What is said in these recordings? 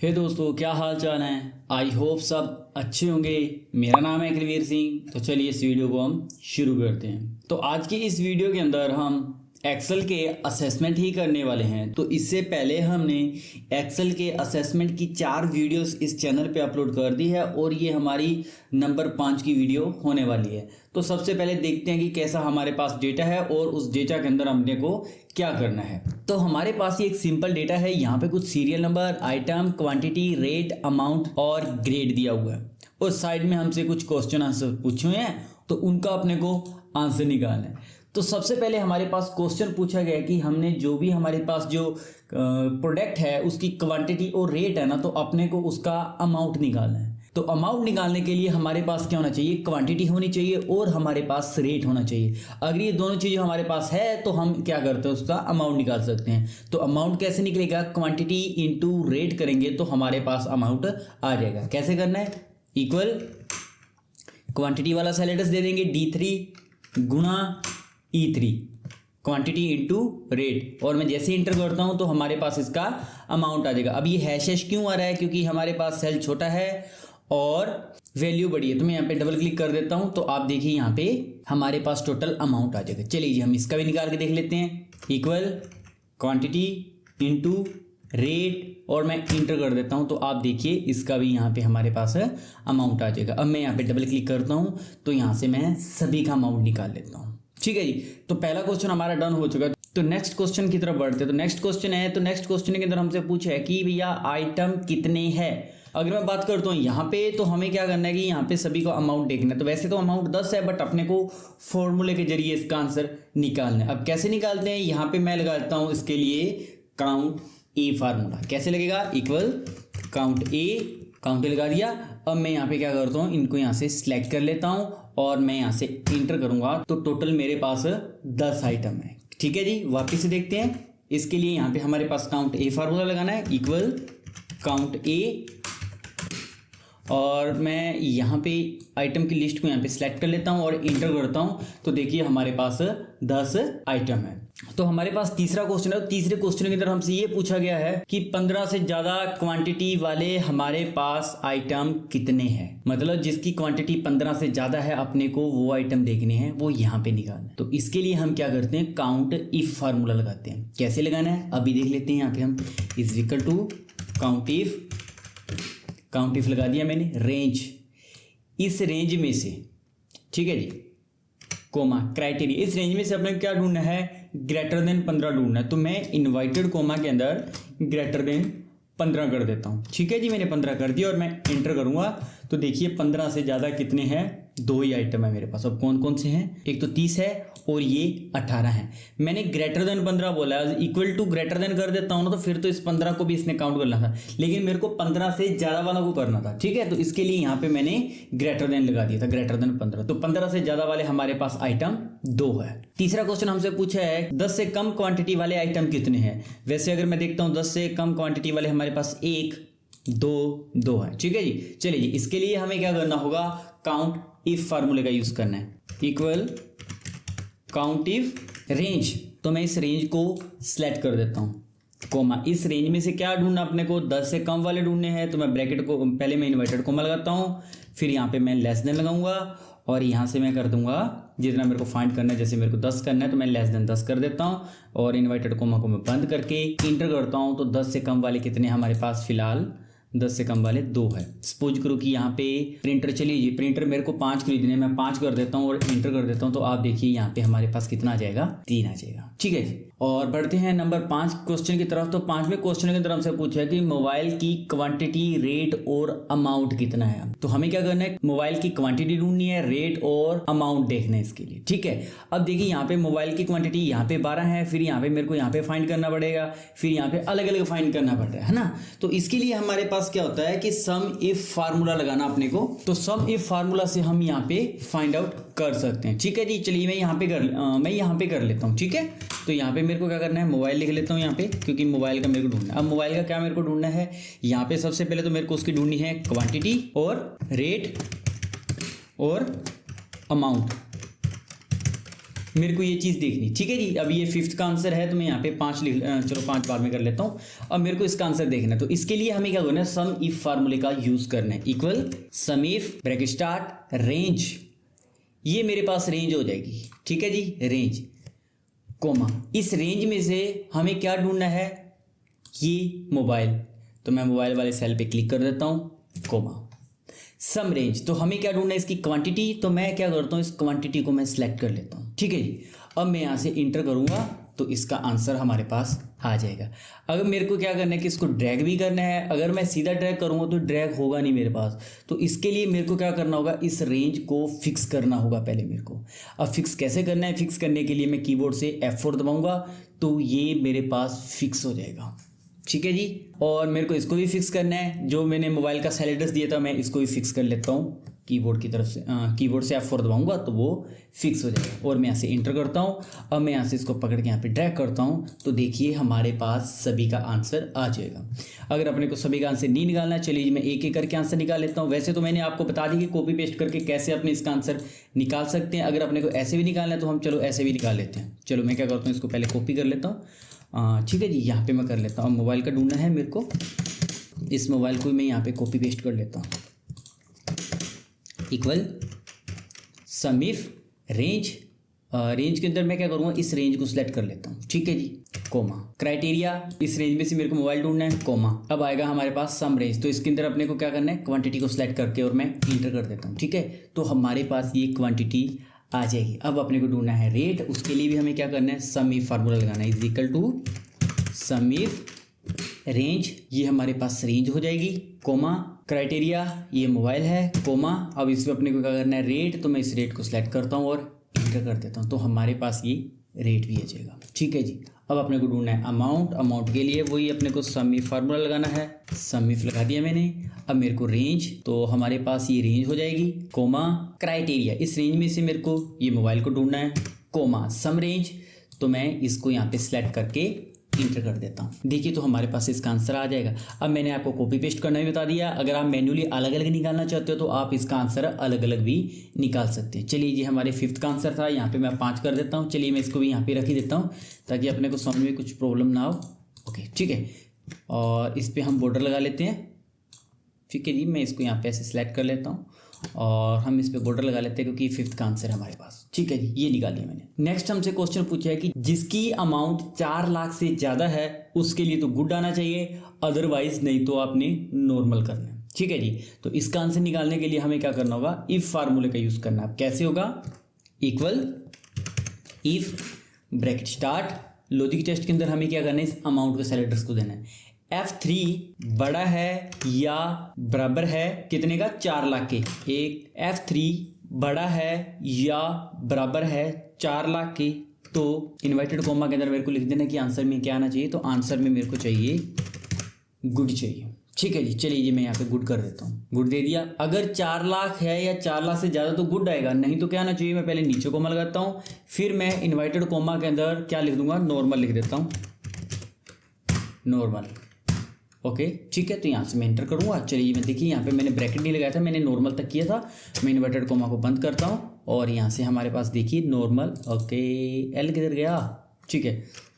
हे दोस्तों, क्या हाल चाल है। आई होप सब अच्छे होंगे। मेरा नाम है कुलवीर सिंह। तो चलिए इस वीडियो को हम शुरू करते हैं। तो आज की इस वीडियो के अंदर हम एक्सेल के असेसमेंट ही करने वाले हैं। तो इससे पहले हमने एक्सेल के असेसमेंट की 4 वीडियोस इस चैनल पे अपलोड कर दी है और ये हमारी नंबर 5 की वीडियो होने वाली है। तो सबसे पहले देखते हैं कि कैसा हमारे पास डेटा है और उस डेटा के अंदर हमने को क्या करना है। तो हमारे पास ये एक सिंपल डेटा है। यहाँ पे कुछ serial number, item, quantity, rate, amount और ग्रेड दिया हुआ है। उस साइड में हमसे कुछ क्वेश्चन आंसर पूछे हुए हैं, तो उनका अपने को आंसर निकालना है। तो सबसे पहले हमारे पास क्वेश्चन पूछा गया कि हमने जो भी हमारे पास जो प्रोडक्ट है उसकी क्वांटिटी और रेट है ना, तो अपने को उसका अमाउंट निकालना है। तो अमाउंट निकालने के लिए हमारे पास क्या होना चाहिए, क्वांटिटी होनी चाहिए और हमारे पास रेट होना चाहिए। अगर ये दोनों चीज़ें हमारे पास है तो हम क्या करते हैं, उसका अमाउंट निकाल सकते हैं। तो अमाउंट कैसे निकलेगा, क्वांटिटी इंटू रेट करेंगे तो हमारे पास अमाउंट आ जाएगा। कैसे करना है, इक्वल क्वांटिटी वाला सेल एड्रेस दे देंगे D3 गुणा E3, क्वांटिटी इंटू रेट, और मैं जैसे इंटर करता हूं तो हमारे पास इसका अमाउंट आ जाएगा। अब ये हैश क्यों आ रहा है, क्योंकि हमारे पास सेल छोटा है और वैल्यू बड़ी है। तो मैं यहाँ पे डबल क्लिक कर देता हूं तो आप देखिए यहाँ पे हमारे पास टोटल अमाउंट आ जाएगा। चलिए जी हम इसका भी निकाल के देख लेते हैं। इक्वल क्वांटिटी इंटू रेट और मैं इंटर कर देता हूं तो आप देखिए इसका भी यहाँ पे हमारे पास अमाउंट आ जाएगा। अब मैं यहाँ पे डबल क्लिक करता हूं तो यहाँ से मैं सभी का अमाउंट निकाल लेता हूँ। ठीक है जी, तो पहला क्वेश्चन हमारा डन हो चुका है। तो नेक्स्ट क्वेश्चन की तरफ बढ़ते हैं। तो नेक्स्ट क्वेश्चन है, तो नेक्स्ट क्वेश्चन के अंदर हमसे पूछा है कि भैया आइटम कितने हैं। अगर मैं बात करता हूँ यहाँ पे, तो हमें क्या करना है कि यहाँ पे सभी को अमाउंट देखना है। तो वैसे तो अमाउंट 10 है, बट अपने को फॉर्मूले के जरिए इसका आंसर निकालना है। अब कैसे निकालते हैं, यहाँ पे मैं लगाता हूँ इसके लिए काउंट ए फार्मूला। कैसे लगेगा, इक्वल काउंट ए, काउंट लगा दिया। अब मैं यहाँ पे क्या करता हूँ, इनको यहाँ से सिलेक्ट कर लेता हूँ और मैं यहाँ से इंटर करूंगा तो टोटल मेरे पास 10 आइटम है। ठीक है जी, वापिस से देखते हैं। इसके लिए यहाँ पे हमारे पास काउंट ए फार्मूला लगाना है, इक्वल काउंट ए, और मैं यहाँ पे आइटम की लिस्ट को यहाँ पे सिलेक्ट कर लेता हूँ और इंटर करता हूँ तो देखिए हमारे पास 10 आइटम है। तो हमारे पास तीसरा क्वेश्चन है। तीसरे क्वेश्चन के अंदर हमसे ये पूछा गया है कि 15 से ज्यादा क्वांटिटी वाले हमारे पास आइटम कितने हैं। मतलब जिसकी क्वांटिटी 15 से ज्यादा है अपने को वो आइटम देखने हैं, वो यहाँ पे निकालना है। तो इसके लिए हम क्या करते हैं, काउंट इफ फार्मूला लगाते हैं। कैसे लगाना है अभी देख लेते हैं। यहाँ पे हम is equal to count if लगा दिया मैंने, रेंज, इस रेंज में से, ठीक है जी, कोमा क्राइटेरिया, इस रेंज में से अपने क्या ढूंढना है, ग्रेटर देन 15 ढूंढना है। तो मैं इन्वाइटेड कोमा के अंदर ग्रेटर देन 15 कर देता हूँ। ठीक है जी, मैंने 15 कर दिया और मैं एंटर करूंगा तो देखिए 15 से ज़्यादा कितने हैं, 2 ही आइटम है मेरे पास। अब कौन कौन से हैं, एक तो 30 है और ये 18 है। मैंने ग्रेटर देन 15 बोला है, इक्वल टू ग्रेटर देन कर देता हूँ ना, तो फिर तो इस 15 को भी इसने काउंट करना था, लेकिन मेरे को 15 से ज़्यादा वाला को करना था। ठीक है, तो इसके लिए यहाँ पे मैंने ग्रेटर देन लगा दिया था, ग्रेटर देन 15। तो 15 से ज़्यादा वाले हमारे पास आइटम 2 है। तीसरा क्वेश्चन हमसे पूछा है 10 से कम क्वांटिटी वाले आइटम कितने हैं। वैसे अगर मैं देखता हूँ 10 से कम क्वांटिटी वाले हमारे पास 1, 2 है। ठीक है जी, चलिए जी, इसके लिए हमें क्या करना होगा, काउंट इफ फार्मूले का यूज करना है, इक्वल काउंट इफ रेंज। तो मैं इस रेंज को सिलेक्ट कर देता हूँ, कोमा, इस रेंज में से क्या ढूंढना अपने को, 10 से कम वाले ढूंढने हैं। तो मैं ब्रैकेट को पहले मैं इन्वर्टेड कोमा लगाता हूँ, फिर यहाँ पे मैं लेस देन लगाऊंगा और यहाँ से मैं कर दूंगा जितना मेरे को फाइंड करना है। जैसे मेरे को 10 करना है तो मैं लेस देन 10 कर देता हूँ और इन्वर्टेड कोमा को मैं बंद करके इंटर करता हूँ। तो 10 से कम वाले कितने हमारे पास, फिलहाल 10 से कम वाले 2 है। सपोज करो कि यहाँ पे प्रिंटर, चलिए जी प्रिंटर मेरे को 5 खरीदने, मैं 5 कर देता हूँ और इंटर कर देता हूँ तो आप देखिए यहाँ पे हमारे पास कितना आ जाएगा, 3 आ जाएगा। ठीक है, और बढ़ते हैं नंबर 5 क्वेश्चन की तरफ। तो 5वें क्वेश्चन की तरफ हमसे पूछा है कि मोबाइल की क्वांटिटी, रेट और अमाउंट कितना है। तो हमें क्या करना है, मोबाइल की क्वांटिटी ढूंढनी है, रेट और अमाउंट देखना है इसके लिए। ठीक है, अब देखिए यहाँ पे मोबाइल की क्वांटिटी यहाँ पे 12 है, फिर यहाँ पे मेरे को यहाँ पे फाइंड करना पड़ेगा, फिर यहाँ पे अलग अलग फाइंड करना पड़ रहा है ना। तो इसके लिए हमारे पास क्या होता है कि सम इफ फार्मूला लगाना अपने को। तो सम इफ फार्मूला से हम यहाँ पे फाइंड आउट कर सकते हैं। ठीक है जी, चलिए मैं यहाँ पे कर लेता हूँ। ठीक है, तो यहाँ पे मेरे को क्या करना है, मोबाइल लिख लेता हूँ यहाँ पे, क्योंकि मोबाइल का मेरे को ढूंढना है। अब मोबाइल का क्या मेरे को ढूंढना है, यहाँ पे सबसे पहले तो मेरे को उसकी ढूंढनी है क्वांटिटी और रेट और अमाउंट। मेरे को ये चीज़ देखनी, ठीक है जी। अब ये फिफ्थ का आंसर है तो मैं यहाँ पे 5 लिख, चलो 5 बार में कर लेता हूँ। अब मेरे को इसका आंसर देखना है, तो इसके लिए हमें क्या करना है, सम इफ फार्मूले का यूज करना है। Equal some if bracket start range, ये मेरे पास रेंज हो जाएगी, ठीक है जी, रेंज कोमा, इस रेंज में से हमें क्या ढूंढना है, ये मोबाइल, तो मैं मोबाइल वाले सेल पे क्लिक कर देता हूँ, कोमा सम रेंज, तो हमें क्या ढूंढना है, इसकी क्वांटिटी, तो मैं क्या करता हूँ, इस क्वांटिटी को मैं सिलेक्ट कर लेता हूँ, ठीक है जी। अब मैं यहाँ से इंटर करूँगा तो इसका आंसर हमारे पास आ जाएगा। अगर मेरे को क्या करना है कि इसको ड्रैग भी करना है, अगर मैं सीधा ड्रैग करूँगा तो ड्रैग होगा नहीं मेरे पास, तो इसके लिए मेरे को क्या करना होगा, इस रेंज को फिक्स करना होगा पहले मेरे को। अब फिक्स कैसे करना है, फिक्स करने के लिए मैं कीबोर्ड से F4 दबाऊँगा तो ये मेरे पास फिक्स हो जाएगा, ठीक है जी। और मेरे को इसको भी फिक्स करना है, जो मैंने मोबाइल का सेल एड्रेस दिया था मैं इसको भी फिक्स कर लेता हूँ कीबोर्ड की तरफ से, कीबोर्ड से F4 दबाऊंगा तो वो फिक्स हो जाएगा। और मैं यहाँ से इंटर करता हूँ। अब मैं यहाँ से इसको पकड़ के यहाँ पे ड्रैग करता हूँ तो देखिए हमारे पास सभी का आंसर आ जाएगा। अगर अपने को सभी का आंसर नहीं निकालना है, चलिए मैं एक एक करके आंसर निकाल लेता हूँ। वैसे तो मैंने आपको बता दी कि कॉपी पेस्ट करके कैसे अपने इसका आंसर निकाल सकते हैं। अगर अपने को ऐसे भी निकालना है तो हम चलो ऐसे भी निकाल लेते हैं। चलो मैं क्या करता हूँ, इसको पहले कॉपी कर लेता हूँ, ठीक है जी। यहाँ पे मैं कर लेता हूँ, मोबाइल का ढूंढना है मेरे को, इस मोबाइल को मैं यहाँ पे कॉपी पेस्ट कर लेता हूँ। Equal some if range, range के अंदर मैं क्या करूँगा, इस रेंज को सिलेक्ट कर लेता हूँ, ठीक है जी, कोमा क्राइटेरिया, इस रेंज में से मेरे को मोबाइल ढूंढना है, कोमा। अब आएगा हमारे पास सम रेंज, तो इसके अंदर अपने को क्या करना है, क्वांटिटी को सिलेक्ट करके और मैं इंटर कर देता हूँ, ठीक है। तो हमारे पास ये क्वांटिटी आ जाएगी। अब अपने को ढूंढना है रेट, उसके लिए भी हमें क्या करना है, सम इफ फार्मूला लगाना है, is equal to sum if range, ये हमारे पास रेंज हो जाएगी, कोमा क्राइटेरिया, ये मोबाइल है, कोमा। अब इसमें अपने को क्या करना है, रेट, तो मैं इस रेट को सिलेक्ट करता हूँ और इंटर कर देता हूँ, तो हमारे पास ये रेट भी आ जाएगा, ठीक है जी। अब अपने को ढूंढना है अमाउंट, अमाउंट के लिए वही अपने को सम इफ फार्मूला लगाना है, सम इफ लगा दिया मैंने। अब मेरे को रेंज, तो हमारे पास ये रेंज हो जाएगी, कोमा क्राइटेरिया, इस रेंज में से मेरे को ये मोबाइल को ढूंढना है, कोमा सम रेंज, तो मैं इसको यहाँ पे सिलेक्ट करके इंटर कर देता हूँ। देखिए तो हमारे पास इसका आंसर आ जाएगा। अब मैंने आपको कॉपी पेस्ट करना भी बता दिया। अगर आप मैन्युअली अलग अलग निकालना चाहते हो तो आप इसका आंसर अलग अलग भी निकाल सकते हैं। चलिए ये हमारे फिफ्थ का आंसर था, यहाँ पे मैं 5 कर देता हूँ। चलिए मैं इसको भी यहाँ पे रख ही देता हूँ ताकि अपने को समझ में कुछ प्रॉब्लम ना हो। ओके ठीक है, और इस पर हम बॉर्डर लगा लेते हैं, ठीक है जी। मैं इसको यहाँ पे ऐसे सिलेक्ट कर लेता हूँ और हम इस पे बॉर्डर लगा लेते हैं क्योंकि फिफ्थ का आंसर है हमारे पास, ठीक है जी। ये निकाल लिया मैंने। नेक्स्ट हमसे क्वेश्चन पूछा है कि जिसकी अमाउंट 4 लाख से ज़्यादा है उसके लिए तो गुड आना चाहिए, अदरवाइज नहीं तो आपने नॉर्मल करना है, ठीक है जी। तो इसका आंसर निकालने के लिए हमें क्या करना होगा, इफ फार्मूले का यूज़ करना है। कैसे होगा, equal if bracket start, logic test के अंदर हमें क्या करना है, इस अमाउंट के सेल एड्रेस को देना है। F3 बड़ा है या बराबर है कितने का, 4 लाख के। एक F3 बड़ा है या बराबर है 4 लाख के, तो इन्वर्टेड कॉमा के अंदर मेरे को लिख देना कि आंसर में क्या आना चाहिए। तो आंसर में मेरे को चाहिए गुड चाहिए, ठीक है जी। चलिए ये मैं यहाँ पे गुड कर देता हूँ, गुड दे दिया। अगर 4 लाख है या 4 लाख से ज़्यादा तो गुड आएगा, नहीं तो क्या आना चाहिए, मैं पहले नीचे कॉमा लगाता हूँ, फिर मैं इन्वर्टेड कॉमा के अंदर क्या लिख दूंगा, नॉर्मल लिख देता हूँ, नॉर्मल। ओके ठीक है, तो यहाँ से मैं एंटर करूँगा। चलिए मैं देखिए यहाँ पे मैंने ब्रैकेट नहीं लगाया था, मैंने नॉर्मल तक किया था। मैं इन्वर्टेड कॉमा को बंद करता हूँ और यहाँ से हमारे पास देखिए नॉर्मल। ओके एल किधर गया, ठीक है,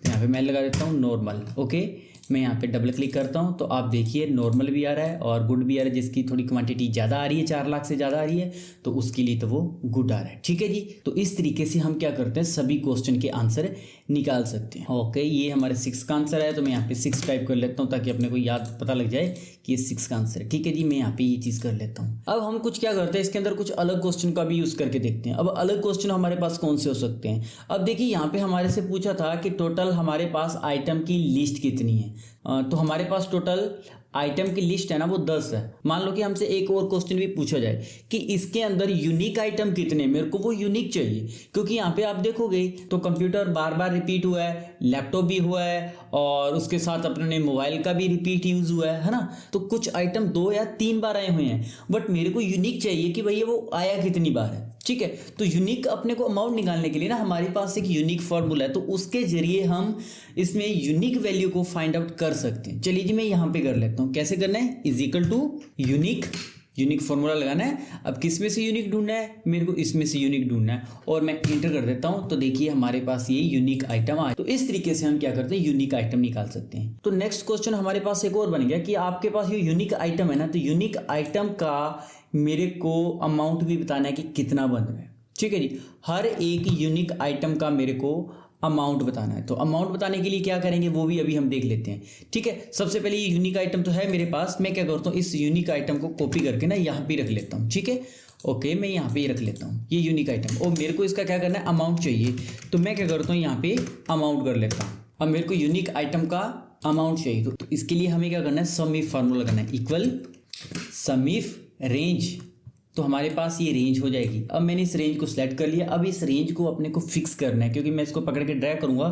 यहाँ पे मैं लगा देता हूँ नॉर्मल। ओके मैं यहाँ पे डबल क्लिक करता हूँ तो आप देखिए नॉर्मल भी आ रहा है और गुड भी आ रहा है। जिसकी थोड़ी क्वांटिटी ज़्यादा आ रही है, 4 लाख से ज़्यादा आ रही है, तो उसके लिए तो वो गुड आ रहा है, ठीक है जी। तो इस तरीके से हम क्या करते हैं, सभी क्वेश्चन के आंसर निकाल सकते हैं। ओके ये हमारे 6 का आंसर है, तो मैं यहाँ पे 6 टाइप कर लेता हूँ ताकि अपने को याद पता लग जाए कि ये 6 का आंसर है, ठीक है जी। मैं यहाँ पे ये चीज़ कर लेता हूँ। अब हम कुछ क्या करते हैं, इसके अंदर कुछ अलग क्वेश्चन का भी यूज़ करके देखते हैं। अब अलग क्वेश्चन हमारे पास कौन से हो सकते हैं। अब देखिए यहाँ पे हमारे से पूछा था कि टोटल हमारे पास आइटम की लिस्ट कितनी है, तो हमारे पास टोटल आइटम की लिस्ट है ना वो 10 है। मान लो कि हमसे एक और क्वेश्चन भी पूछा जाए कि इसके अंदर यूनिक आइटम कितने, मेरे को वो यूनिक चाहिए, क्योंकि यहाँ पे आप देखोगे तो कंप्यूटर बार बार रिपीट हुआ है, लैपटॉप भी हुआ है और उसके साथ अपने मोबाइल का भी रिपीट यूज हुआ है ना। तो कुछ आइटम 2 या 3 बार आए हुए हैं, बट मेरे को यूनिक चाहिए कि भैया वो आया कितनी बार है, ठीक है। तो यूनिक अपने को अमाउंट निकालने के लिए ना हमारे पास एक यूनिक फॉर्मूला है, तो उसके जरिए हम इसमें यूनिक वैल्यू को फाइंड आउट कर सकते हैं। चलिए जी मैं यहाँ पे कर लेता हूँ। कैसे करना है, is equal to unique, unique formula लगाना है। अब किस में से यूनिक ढूंढना है, मेरे को इसमें से यूनिक ढूंढना है और मैं इंटर कर देता हूं। तो देखिए हमारे पास ये यूनिक आइटम आया। तो इस तरीके से हम क्या करते हैं, यूनिक आइटम निकाल सकते हैं। तो नेक्स्ट क्वेश्चन हमारे पास एक और बन गया कि आपके पास ये यूनिक आइटम है ना, तो यूनिक आइटम का मेरे को अमाउंट भी बताना है कि कितना बन रहा है। ठीक है जी, हर एक यूनिक आइटम का मेरे को अमाउंट बताना है। तो अमाउंट बताने के लिए क्या करेंगे वो भी अभी हम देख लेते हैं। ठीक है, सबसे पहले ये यूनिक आइटम तो है मेरे पास, मैं क्या करता हूँ इस यूनिक आइटम को कॉपी करके ना यहाँ पे रख लेता हूँ। ठीक है, ओके, मैं यहाँ पे रख लेता हूँ ये यूनिक आइटम, और मेरे को इसका क्या करना है, अमाउंट चाहिए। तो मैं क्या करता हूँ यहाँ पे अमाउंट कर लेता हूँ। अब मेरे को यूनिक आइटम का अमाउंट चाहिए, तो इसके लिए हमें क्या करना है, सम इफ फार्मूला करना है, इक्वल सम इफ रेंज। तो हमारे पास ये रेंज हो जाएगी। अब मैंने इस रेंज को सिलेक्ट कर लिया। अब इस रेंज को अपने को फिक्स करना है, क्योंकि मैं इसको पकड़ के ड्रैग करूंगा।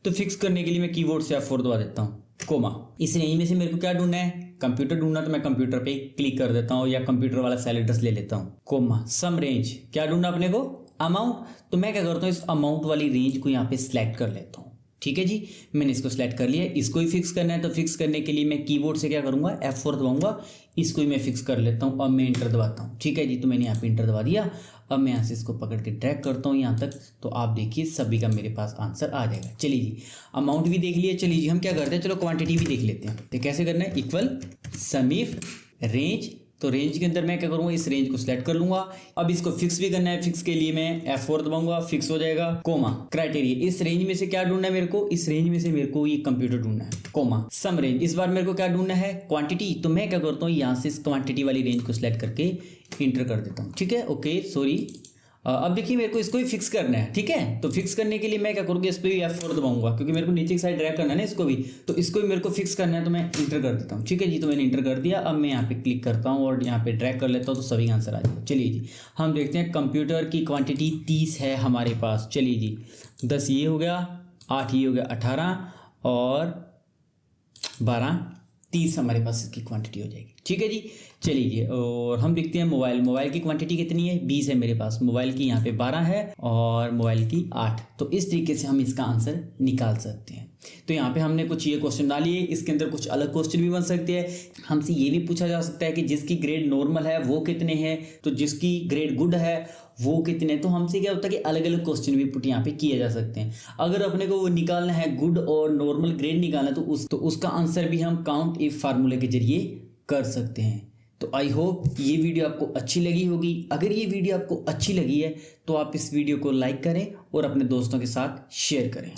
तो फिक्स करने के लिए मैं कीबोर्ड से F4 दबा देता हूँ, कोमा। इस रेंज में से मेरे को क्या ढूंढना है, कंप्यूटर ढूंढना। तो मैं कंप्यूटर पे क्लिक कर देता हूँ या कंप्यूटर वाला सेल एड्रेस ले लेता हूँ, कोमा सम रेंज। क्या ढूंढना अपने को, अमाउंट। तो मैं क्या करता हूँ इस अमाउंट वाली रेंज को यहाँ पे सिलेक्ट कर लेता हूँ। ठीक है जी, मैंने इसको सिलेक्ट कर लिया। इसको ही फिक्स करना है, तो फिक्स करने के लिए मैं कीबोर्ड से क्या करूंगा, F4 दबाऊंगा। इसको ही मैं फिक्स कर लेता हूँ। अब मैं इंटर दबाता हूँ। ठीक है जी, तो मैंने यहाँ पे इंटर दबा दिया। अब मैं यहाँ से इसको पकड़ के ड्रैग करता हूँ यहाँ तक। तो आप देखिए सभी का मेरे पास आंसर आ जाएगा। चलिए जी, अमाउंट भी देख लिया। चलिए जी, हम क्या करते हैं, चलो क्वांटिटी भी देख लेते हैं। तो कैसे करना है, इक्वल सम इफ रेंज। तो रेंज के अंदर मैं क्या करूंगा, इस रेंज को सिलेक्ट कर लूंगा। अब इसको फिक्स भी करना है। फिक्स के लिए मैं F4 दबाऊंगा, फिक्स हो जाएगा, कोमा क्राइटेरिया। इस रेंज में से क्या ढूंढना है मेरे को, इस रेंज में से मेरे को ये कंप्यूटर ढूंढना है, कोमा सम रेंज। इस बार मेरे को क्या ढूंढना है, क्वांटिटी। तो मैं क्या करता हूँ यहाँ से इस क्वांटिटी वाली रेंज को सिलेक्ट करके इंटर कर देता हूँ। ठीक है, ओके सॉरी। अब देखिए मेरे को इसको ही फिक्स करना है। ठीक है, तो फिक्स करने के लिए मैं क्या करूँगा, इस पर भी F4 दबाऊंगा, क्योंकि मेरे को नीचे की साइड ड्रैग करना है ना इसको भी। तो इसको भी मेरे को फिक्स करना है, तो मैं इंटर कर देता हूँ। ठीक है जी, तो मैंने इंटर कर दिया। अब मैं यहाँ पे क्लिक करता हूँ और यहाँ पे ड्रैग कर लेता हूँ, तो सभी आंसर आ जाएगा। चलिए जी, हम देखते हैं। कंप्यूटर की क्वान्टिटी 30 है हमारे पास। चलिए जी, 10 ये हो गया, 8 ये हो गया, 18 और 12, 30 हमारे पास इसकी क्वांटिटी हो जाएगी। ठीक है जी, चलिए जी, और हम देखते हैं मोबाइल। मोबाइल की क्वांटिटी कितनी है, 20 है मेरे पास। मोबाइल की यहाँ पे 12 है और मोबाइल की 8। तो इस तरीके से हम इसका आंसर निकाल सकते हैं। तो यहाँ पे हमने कुछ ये क्वेश्चन डालिए, इसके अंदर कुछ अलग क्वेश्चन भी बन सकते हैं। हमसे ये भी पूछा जा सकता है कि जिसकी ग्रेड नॉर्मल है वो कितने हैं, तो जिसकी ग्रेड गुड है वो कितने। तो हमसे क्या होता है कि अलग अलग क्वेश्चन भी पुट यहाँ पे किए जा सकते हैं। अगर अपने को वो निकालना है, गुड और नॉर्मल ग्रेड निकालना है, तो उसका आंसर भी हम काउंट इफ फार्मूले के जरिए कर सकते हैं। तो आई होप ये वीडियो आपको अच्छी लगी होगी। अगर ये वीडियो आपको अच्छी लगी है तो आप इस वीडियो को लाइक करें और अपने दोस्तों के साथ शेयर करें।